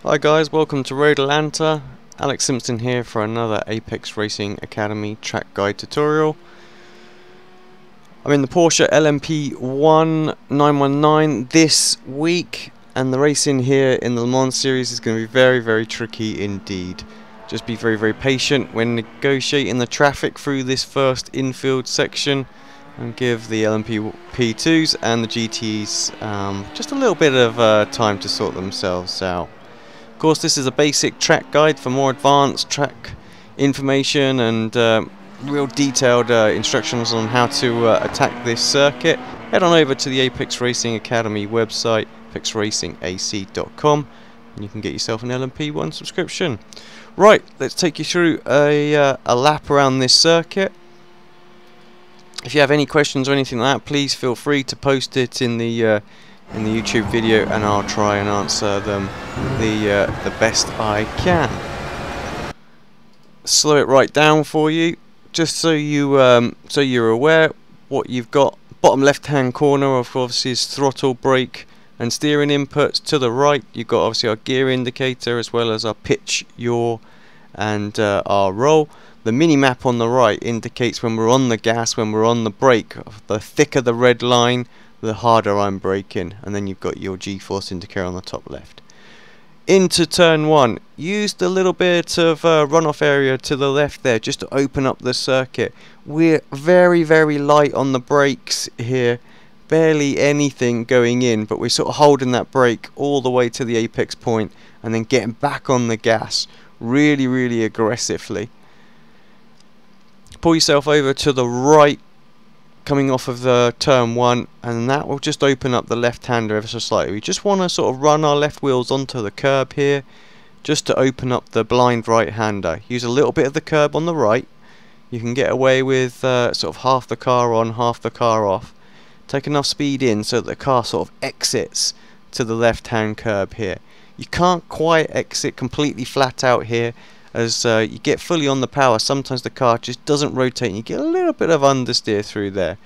Hi guys, welcome to Road Atlanta. Alex Simpson here for another Apex Racing Academy track guide tutorial. I'm in the Porsche LMP1 919 this week, and the racing here in the Le Mans series is going to be very tricky indeed. Just be very patient when negotiating the traffic through this first infield section, and give the LMP2s and the GTs just a little bit of time to sort themselves out. Of course, this is a basic track guide. For more advanced track information and real detailed instructions on how to attack this circuit, head on over to the Apex Racing Academy website, apexracingac.com, and you can get yourself an LMP1 subscription. Right, let's take you through a lap around this circuit. If you have any questions or anything like that, please feel free to post it in the YouTube video, and I'll try and answer them the best I can. Slow it right down for you, just so you're aware what you've got. Bottom left-hand corner, of course, is throttle, brake, and steering inputs. To the right, you've got obviously our gear indicator as well as our pitch, yaw, and our roll. The mini map on the right indicates when we're on the gas, when we're on the brake. The thicker the red line, the harder I'm braking, and then you've got your G-force indicator on the top left. Into turn one, used a little bit of runoff area to the left there just to open up the circuit. We're very light on the brakes here, barely anything going in, but we're sort of holding that brake all the way to the apex point and then getting back on the gas really aggressively. Pull yourself over to the right coming off of the turn one, and that will just open up the left-hander ever so slightly. We just want to sort of run our left wheels onto the curb here just to open up the blind right-hander. Use a little bit of the curb on the right. You can get away with sort of half the car on, half the car off. Take enough speed in so that the car sort of exits to the left-hand curb here. You can't quite exit completely flat out here. As you get fully on the power, sometimes the car just doesn't rotate and you get a little bit of understeer through there.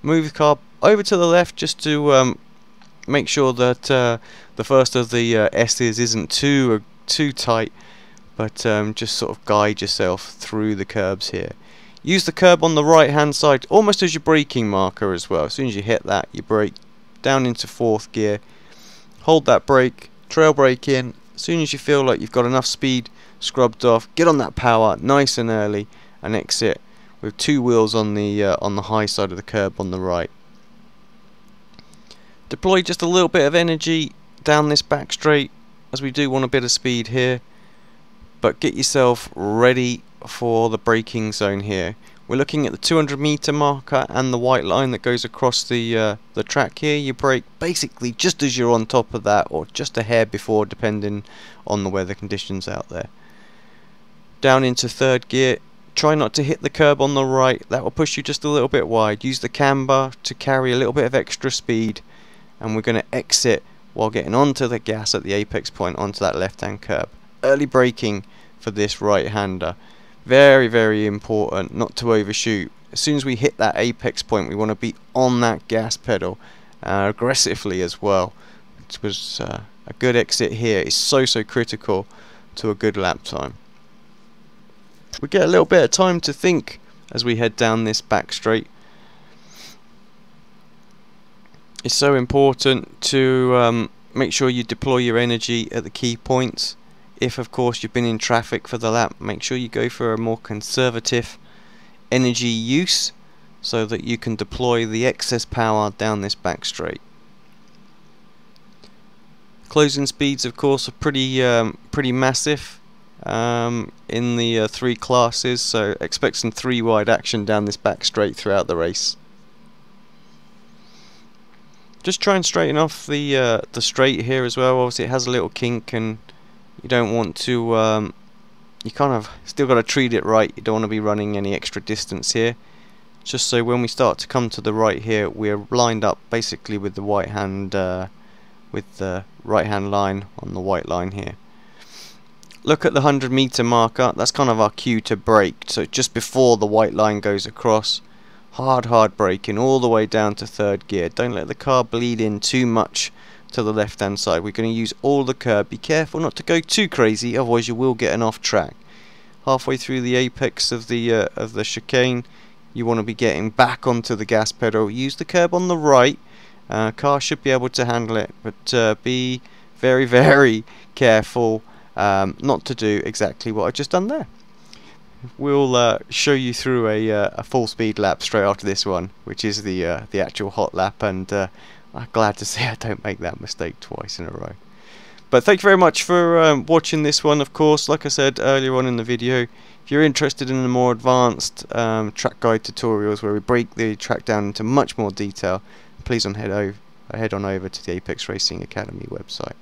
Move the car over to the left just to make sure that the first of the S's isn't too tight, but just sort of guide yourself through the curbs here. Use the curb on the right hand side almost as your braking marker as well. As soon as you hit that, you brake down into fourth gear, hold that brake, trail brake in. As soon as you feel like you've got enough speed scrubbed off, get on that power nice and early and exit with two wheels on the high side of the curb on the right. Deploy just a little bit of energy down this back straight, as we do want a bit of speed here, but get yourself ready for the braking zone here. We're looking at the 200-meter marker and the white line that goes across the track here. You brake basically just as you're on top of that, or just a hair before, depending on the weather conditions out there. Down into third gear. Try not to hit the curb on the right. That will push you just a little bit wide. Use the camber to carry a little bit of extra speed, and we're going to exit while getting onto the gas at the apex point onto that left-hand curb. Early braking for this right-hander. Very important not to overshoot. As soon as we hit that apex point, we want to be on that gas pedal aggressively as well. It was a good exit here. It's so critical to a good lap time. We get a little bit of time to think as we head down this back straight. It's so important to make sure you deploy your energy at the key points. If of course you've been in traffic for the lap, make sure you go for a more conservative energy use so that you can deploy the excess power down this back straight. Closing speeds of course are pretty massive in the three classes, so expect some 3 wide action down this back straight throughout the race. Just try and straighten off the straight here as well. Obviously it has a little kink, and you don't want to you kind of still got to treat it right. You don't want to be running any extra distance here, just so when we start to come to the right here, we're lined up basically with the right hand line on the white line here. Look at the 100-meter marker. That's kind of our cue to brake. So just before the white line goes across, hard braking all the way down to third gear. Don't let the car bleed in too much to the left hand side. We're going to use all the curb. Be careful not to go too crazy, otherwise you will get an off track. Halfway through the apex of the chicane, you want to be getting back onto the gas pedal. Use the curb on the right. Car should be able to handle it, but be very, very careful not to do exactly what I've just done there. We'll show you through a full speed lap straight after this one, which is the actual hot lap, and I'm glad to say I don't make that mistake twice in a row. But thank you very much for watching this one. Of course, like I said earlier on in the video, if you're interested in the more advanced track guide tutorials where we break the track down into much more detail, please head on over to the Apex Racing Academy website.